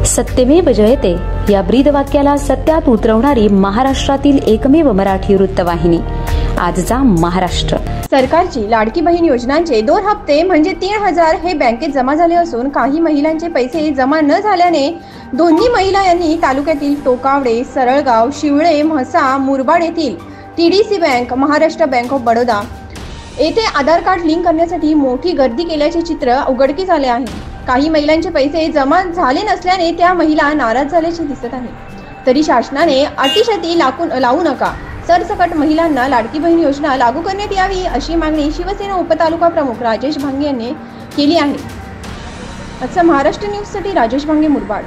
सत्यमेव जयते या ब्रीदवाक्याला सत्यात उतरवणारी महाराष्ट्रातील एकमेव मराठी वृत्तवाहिनी आजचा महाराष्ट्र। सरकारची लाडकी बहीण योजनांचे 2 हप्ते म्हणजे 3,000 हे बँकेत जमा झाले असून काही महिलांचे पैसे जमा न झाल्याने दोन्ही महिला यांनी तालुक्यातील टोकावडे, सरळगाव, शिवळे, म्हसा, मुरबाड येथील TDC bank, Maharashtra bank of Baroda येथे आधार कार्ड लिंक करण्यासाठी मोठी गर्दी केल्याचे चित्र उघडकीस आले आहे। काही महिलांचे पैसे जमा झाले नसल्याने त्या महिला नाराज झाल्याचे दिसत आहे। तरी शासनाने अटीशर्ती लावू नका, सरसकट महिलांना लाडकी बहीण योजना लागू करण्यात यावी अशी मागणी शिवसेना उपतालुका प्रमुख राजेश भांगे यांनी केली आहे। आजचा महाराष्ट्र न्यूज साठी राजेश भांगे, मुरबाड।